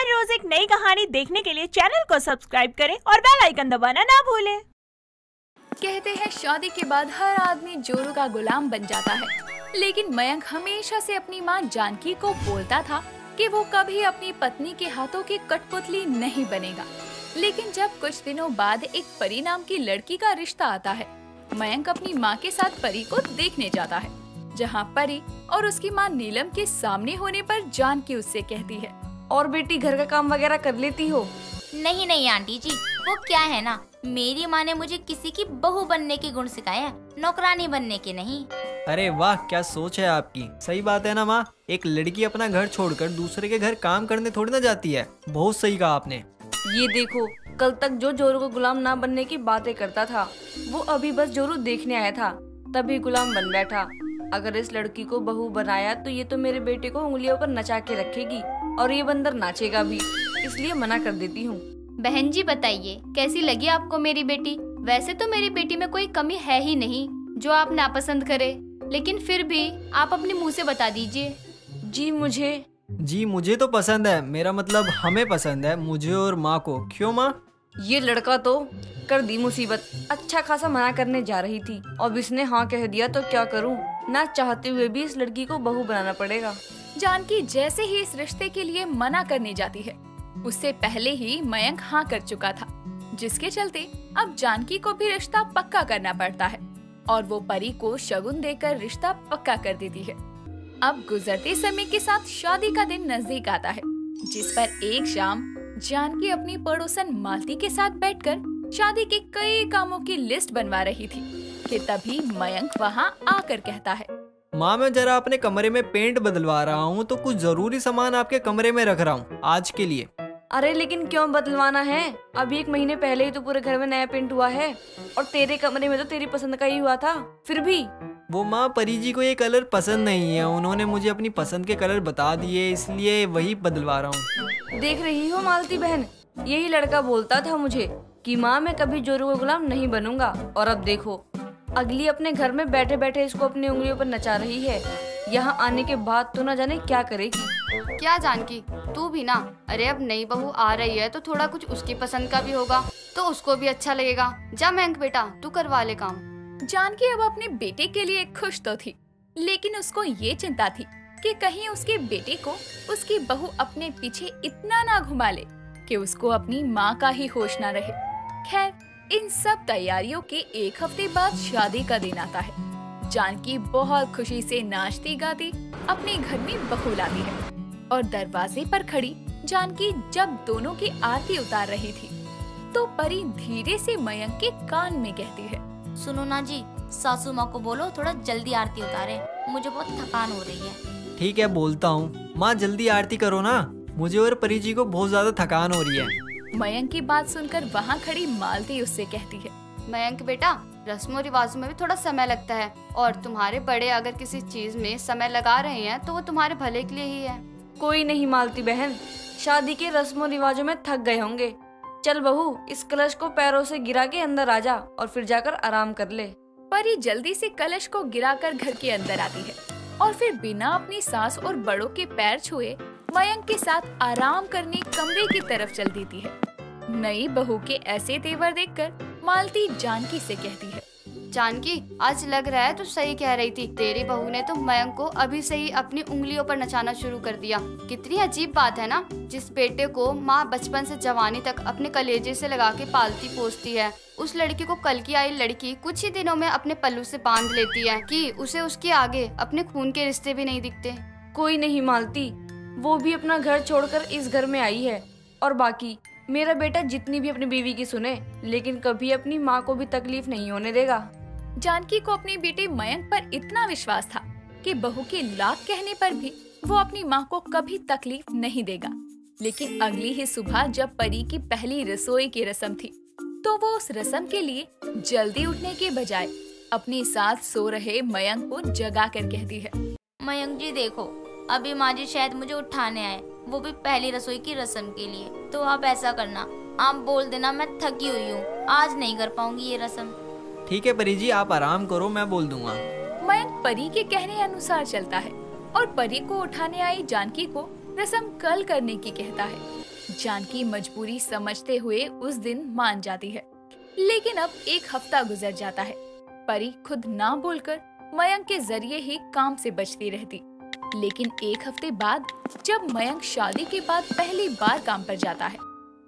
हर रोज एक नई कहानी देखने के लिए चैनल को सब्सक्राइब करें और बेल आइकन दबाना ना भूलें। कहते हैं शादी के बाद हर आदमी जोरू का गुलाम बन जाता है, लेकिन मयंक हमेशा से अपनी माँ जानकी को बोलता था कि वो कभी अपनी पत्नी के हाथों की कठपुतली नहीं बनेगा। लेकिन जब कुछ दिनों बाद एक परी नाम की लड़की का रिश्ता आता है, मयंक अपनी माँ के साथ परी को देखने जाता है, जहाँ परी और उसकी माँ नीलम के सामने होने पर जानकी उससे कहती है, और बेटी घर का काम वगैरह कर लेती हो? नहीं नहीं आंटी जी, वो क्या है ना, मेरी माँ ने मुझे किसी की बहू बनने के गुण सिखाए हैं, नौकरानी बनने के नहीं। अरे वाह, क्या सोच है आपकी। सही बात है ना माँ, एक लड़की अपना घर छोड़कर दूसरे के घर काम करने थोड़ी ना जाती है। बहुत सही कहा आपने। ये देखो, कल तक जो जोरू को गुलाम ना बनने की बातें करता था, वो अभी बस जोरू देखने आया था, तभी गुलाम बन बैठा। अगर इस लड़की को बहू बनाया तो ये तो मेरे बेटे को उंगलियों पर नचा के रखेगी और ये बंदर नाचेगा भी, इसलिए मना कर देती हूँ। बहन जी बताइए, कैसी लगी आपको मेरी बेटी? वैसे तो मेरी बेटी में कोई कमी है ही नहीं जो आप नापसंद करे, लेकिन फिर भी आप अपने मुंह से बता दीजिए। जी मुझे तो पसंद है, मेरा मतलब हमें पसंद है, मुझे और माँ को। क्यों माँ? ये लड़का तो कर दी मुसीबत। अच्छा खासा मना करने जा रही थी, अब इसने हाँ कह दिया तो क्या करूं? ना चाहते हुए भी इस लड़की को बहू बनाना पड़ेगा। जानकी जैसे ही इस रिश्ते के लिए मना करने जाती है, उससे पहले ही मयंक हाँ कर चुका था, जिसके चलते अब जानकी को भी रिश्ता पक्का करना पड़ता है और वो परी को शगुन देकर रिश्ता पक्का कर देती है। अब गुजरते समय के साथ शादी का दिन नजदीक आता है, जिस पर एक शाम जानकी अपनी पड़ोसन मालती के साथ बैठकर शादी के कई कामों की लिस्ट बनवा रही थी कि तभी मयंक वहाँ आकर कहता है, माँ मैं जरा अपने कमरे में पेंट बदलवा रहा हूँ, तो कुछ जरूरी सामान आपके कमरे में रख रहा हूँ आज के लिए। अरे लेकिन क्यों बदलवाना है? अभी 1 महीने पहले ही तो पूरे घर में नया पेंट हुआ है और तेरे कमरे में तो तेरी पसंद का ही हुआ था। फिर भी वो माँ, परी जी को ये कलर पसंद नहीं है, उन्होंने मुझे अपनी पसंद के कलर बता दिए, इसलिए वही बदलवा रहा हूँ। देख रही हो मालती बहन, यही लड़का बोलता था मुझे कि माँ मैं कभी जोरू का गुलाम नहीं बनूंगा, और अब देखो अगली अपने घर में बैठे बैठे इसको अपनी उंगलियों पर नचा रही है। यहाँ आने के बाद तो न जाने क्या करेगी। क्या जानकी, तू भी ना, अरे अब नई बहू आ रही है तो थोड़ा कुछ उसकी पसंद का भी होगा तो उसको भी अच्छा लगेगा। जा मयंक बेटा, तू करवा ले काम। जानकी अब अपने बेटे के लिए खुश तो थी, लेकिन उसको ये चिंता थी कि कहीं उसके बेटे को उसकी बहू अपने पीछे इतना ना घुमा ले कि उसको अपनी माँ का ही होश ना रहे। खैर, इन सब तैयारियों के 1 हफ्ते बाद शादी का दिन आता है। जानकी बहुत खुशी से नाचती गाती अपने घर में बहू लाती है और दरवाजे पर खड़ी जानकी जब दोनों की आरती उतार रही थी, तो परी धीरे से मयंक के कान में कहती है, सुनो ना जी, सासू माँ को बोलो थोड़ा जल्दी आरती उतारे, मुझे बहुत थकान हो रही है। ठीक है, बोलता हूँ। माँ जल्दी आरती करो ना, मुझे और परी जी को बहुत ज्यादा थकान हो रही है। मयंक की बात सुनकर वहाँ खड़ी मालती उससे कहती है, मयंक बेटा, रस्मों रिवाजों में भी थोड़ा समय लगता है और तुम्हारे बड़े अगर किसी चीज में समय लगा रहे हैं तो वो तुम्हारे भले के लिए ही है। कोई नहीं मालती बहन, शादी के रस्मों रिवाजों में थक गए होंगे। चल बहू, इस कलश को पैरों से गिरा के अंदर आ जा और फिर जाकर आराम कर ले। परी जल्दी से कलश को गिराकर घर के अंदर आती है और फिर बिना अपनी सास और बड़ों के पैर छुए मयंक के साथ आराम करने कमरे की तरफ चल देती है। नई बहू के ऐसे तेवर देखकर मालती जानकी से कहती है, जानकी, आज लग रहा है तू सही कह रही थी, तेरी बहू ने तो मयंक को अभी से ही अपनी उंगलियों पर नचाना शुरू कर दिया। कितनी अजीब बात है ना, जिस बेटे को माँ बचपन से जवानी तक अपने कलेजे से लगा के पालती पोसती है, उस लड़की को कल की आई लड़की कुछ ही दिनों में अपने पल्लू से बांध लेती है कि उसे उसके आगे अपने खून के रिश्ते भी नहीं दिखते। कोई नहीं मालती, वो भी अपना घर छोड़कर इस घर में आई है, और बाकी मेरा बेटा जितनी भी अपनी बीवी की सुने, लेकिन कभी अपनी माँ को भी तकलीफ नहीं होने देगा। जानकी को अपने बेटे मयंक पर इतना विश्वास था कि बहू के लाख कहने पर भी वो अपनी माँ को कभी तकलीफ नहीं देगा। लेकिन अगली ही सुबह जब परी की पहली रसोई की रस्म थी, तो वो उस रस्म के लिए जल्दी उठने के बजाय अपने साथ सो रहे मयंक को जगा कर कहती है, मयंक जी देखो, अभी माँ जी शायद मुझे उठाने आए, वो भी पहली रसोई की रस्म के लिए, तो आप ऐसा करना, आप बोल देना मैं थकी हुई हूँ, आज नहीं कर पाऊंगी ये रस्म। ठीक है परी जी, आप आराम करो, मैं बोल दूंगा। मयंक परी के कहने अनुसार चलता है और परी को उठाने आई जानकी को रस्म कल करने की कहता है। जानकी मजबूरी समझते हुए उस दिन मान जाती है। लेकिन अब एक हफ्ता गुजर जाता है। परी खुद ना बोलकर मयंक के जरिए ही काम से बचती रहती। लेकिन एक हफ्ते बाद जब मयंक शादी के बाद पहली बार काम पर जाता है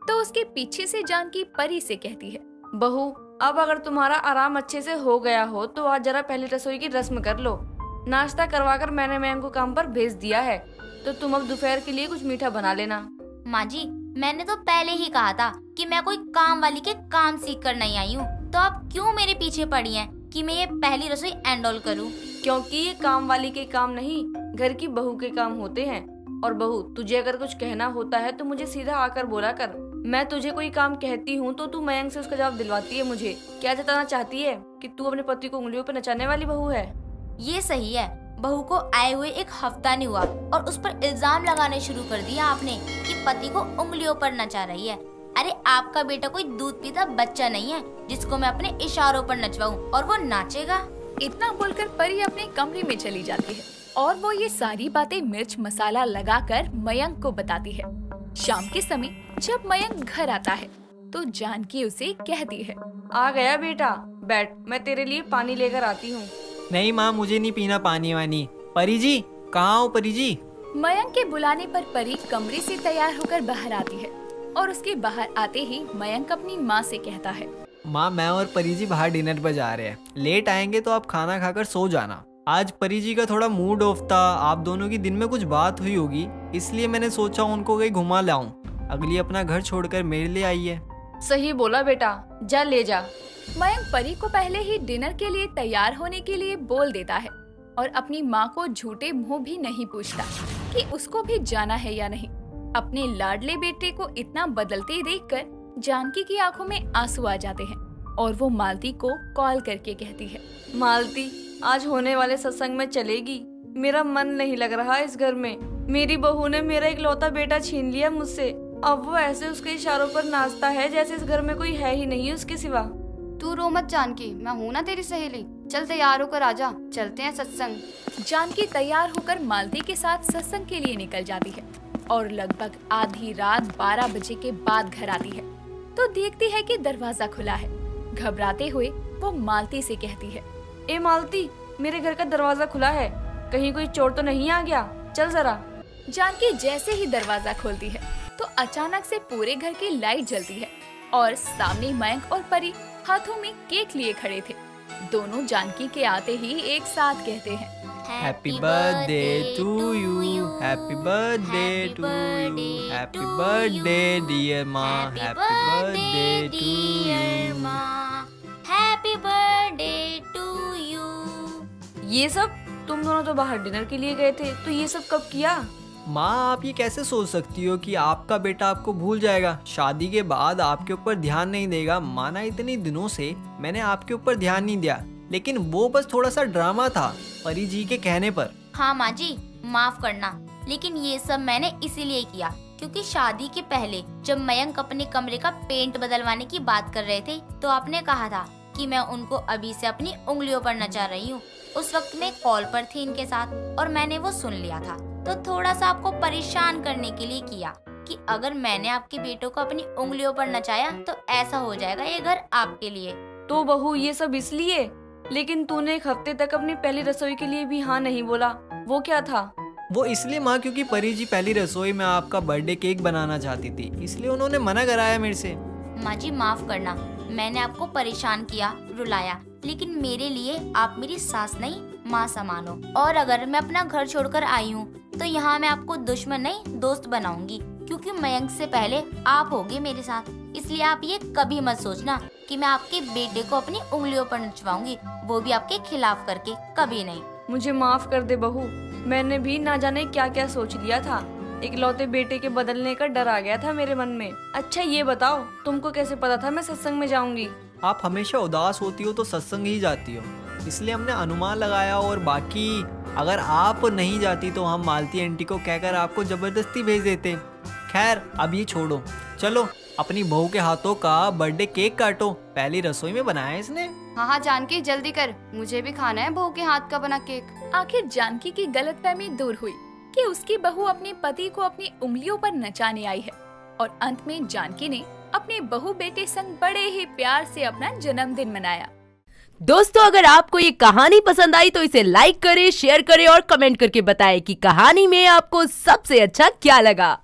तो उसके पीछे से जानकी परी से कहती है, बहू अब अगर तुम्हारा आराम अच्छे से हो गया हो तो आज जरा पहली रसोई की रस्म कर लो। नाश्ता करवाकर मैंने मयंक को काम पर भेज दिया है, तो तुम अब दोपहर के लिए कुछ मीठा बना लेना। माँ जी, मैंने तो पहले ही कहा था कि मैं कोई काम वाली के काम सीख कर नहीं आई हूँ, तो आप क्यों मेरे पीछे पड़ी हैं कि मैं ये पहली रसोई एंडोल करूँ? क्योंकि ये काम वाली के काम नहीं, घर की बहू के काम होते हैं। और बहू, तुझे अगर कुछ कहना होता है तो मुझे सीधा आकर बोला कर। मैं तुझे कोई काम कहती हूँ तो तू मयंक से उसका जवाब दिलवाती है मुझे। क्या जताना चाहती है कि तू अपने पति को उंगलियों पर नचाने वाली बहू है? ये सही है, बहू को आए हुए एक हफ्ता नहीं हुआ और उस पर इल्जाम लगाने शुरू कर दिया आपने कि पति को उंगलियों पर नचा रही है। अरे आपका बेटा कोई दूध पीता बच्चा नहीं है जिसको मैं अपने इशारों पर नचवाऊं और वो नाचेगा। इतना बोलकर परी अपने कमरे में चली जाती है और वो ये सारी बातें मिर्च मसाला लगाकर मयंक को बताती है। शाम के समय जब मयंक घर आता है तो जानकी उसे कहती है, आ गया बेटा, बैठ, मैं तेरे लिए पानी लेकर आती हूँ। नहीं माँ, मुझे नहीं पीना पानी वानी। परी जी, कहाँ हो परी जी? मयंक के बुलाने पर परी कमरे से तैयार होकर बाहर आती है और उसके बाहर आते ही मयंक अपनी माँ से कहता है, माँ मैं और परी जी बाहर डिनर पर जा रहे हैं, लेट आएंगे तो आप खाना खाकर सो जाना। आज परी जी का थोड़ा मूड ऑफ था, आप दोनों की दिन में कुछ बात हुई होगी, इसलिए मैंने सोचा उनको कहीं घुमा लाऊं। अगली अपना घर छोड़कर मेरे लिए आई है। सही बोला बेटा, जा ले जा। मयंक परी को पहले ही डिनर के लिए तैयार होने के लिए बोल देता है और अपनी माँ को झूठे मुंह भी नहीं पूछता कि उसको भी जाना है या नहीं। अपने लाडले बेटे को इतना बदलते देखकर जानकी की आंखों में आंसू आ जाते हैं और वो मालती को कॉल करके कहती है, मालती आज होने वाले सत्संग में चलेगी? मेरा मन नहीं लग रहा इस घर में। मेरी बहू ने मेरा इकलौता बेटा छीन लिया मुझसे। अब वो ऐसे उसके इशारों पर नाचता है जैसे इस घर में कोई है ही नहीं उसके सिवा। तू रो मत जानकी, मैं हूँ ना तेरी सहेली। चल तैयार होकर आजा, चलते हैं सत्संग। जानकी तैयार होकर मालती के साथ सत्संग के लिए निकल जाती है और लगभग आधी रात 12 बजे के बाद घर आती है तो देखती है कि दरवाजा खुला है। घबराते हुए वो मालती से कहती है, ए मालती, मेरे घर का दरवाजा खुला है, कहीं कोई चोर तो नहीं आ गया? चल जरा। जानकी जैसे ही दरवाजा खोलती है तो अचानक से पूरे घर की लाइट जलती है और सामने मयंक और परी हाथों में केक लिए खड़े थे। दोनों जानकी के आते ही एक साथ कहते हैं, happy birthday to you, happy birthday to you, happy birthday dear माँ, happy birthday to you, happy birthday to you. ये सब? तुम दोनों तो बाहर डिनर के लिए गए थे, तो ये सब कब किया? माँ आप ये कैसे सोच सकती हो कि आपका बेटा आपको भूल जाएगा, शादी के बाद आपके ऊपर ध्यान नहीं देगा। माना इतने दिनों से मैंने आपके ऊपर ध्यान नहीं दिया, लेकिन वो बस थोड़ा सा ड्रामा था परी जी के कहने पर। हाँ माँ जी, माफ करना, लेकिन ये सब मैंने इसीलिए किया क्योंकि शादी के पहले जब मयंक अपने कमरे का पेंट बदलवाने की बात कर रहे थे तो आपने कहा था कि मैं उनको अभी से अपनी उंगलियों पर नचा रही हूँ। उस वक्त मैं कॉल पर थी इनके साथ और मैंने वो सुन लिया था, तो थोड़ा सा आपको परेशान करने के लिए किया कि अगर मैंने आपके बेटों को अपनी उंगलियों पर नचाया तो ऐसा हो जाएगा ये घर आपके लिए। तो बहू ये सब इसलिए? लेकिन तूने एक हफ्ते तक अपनी पहली रसोई के लिए भी हाँ नहीं बोला, वो क्या था? वो इसलिए माँ क्योंकि परी जी पहली रसोई में आपका बर्थडे केक बनाना चाहती थी, इसलिए उन्होंने मना कराया मेरे से। माँ जी माफ करना, मैंने आपको परेशान किया, रुलाया, लेकिन मेरे लिए आप मेरी सास नहीं माँ समान हो। और अगर मैं अपना घर छोड़कर आई हूँ तो यहाँ मैं आपको दुश्मन नहीं दोस्त बनाऊंगी, क्योंकि मयंक से पहले आप होगे मेरे साथ। इसलिए आप ये कभी मत सोचना कि मैं आपके बेटे को अपनी उंगलियों पर नचवाऊंगी, वो भी आपके खिलाफ करके, कभी नहीं। मुझे माफ कर दे बहू, मैंने भी ना जाने क्या क्या सोच लिया था। इकलौते बेटे के बदलने का डर आ गया था मेरे मन में। अच्छा ये बताओ, तुमको कैसे पता था मैं सत्संग में जाऊंगी? आप हमेशा उदास होती हो तो सत्संग ही जाती हो, इसलिए हमने अनुमान लगाया। और बाकी अगर आप नहीं जाती तो हम मालती आंटी को कहकर आपको जबरदस्ती भेज देते। खैर अब ये छोड़ो, चलो अपनी बहू के हाथों का बर्थडे केक काटो, पहली रसोई में बनाया है इसने। हाँ हाँ जानकी जल्दी कर, मुझे भी खाना है बहू के हाथ का बना केक। आखिर जानकी की गलतफहमी दूर हुई कि उसकी बहू अपने पति को अपनी उंगलियों पर नचाने आई है और अंत में जानकी ने अपने बहू बेटे संग बड़े ही प्यार से अपना जन्मदिन मनाया। दोस्तों, अगर आपको ये कहानी पसंद आई तो इसे लाइक करें, शेयर करें और कमेंट करके बताएं कि कहानी में आपको सबसे अच्छा क्या लगा।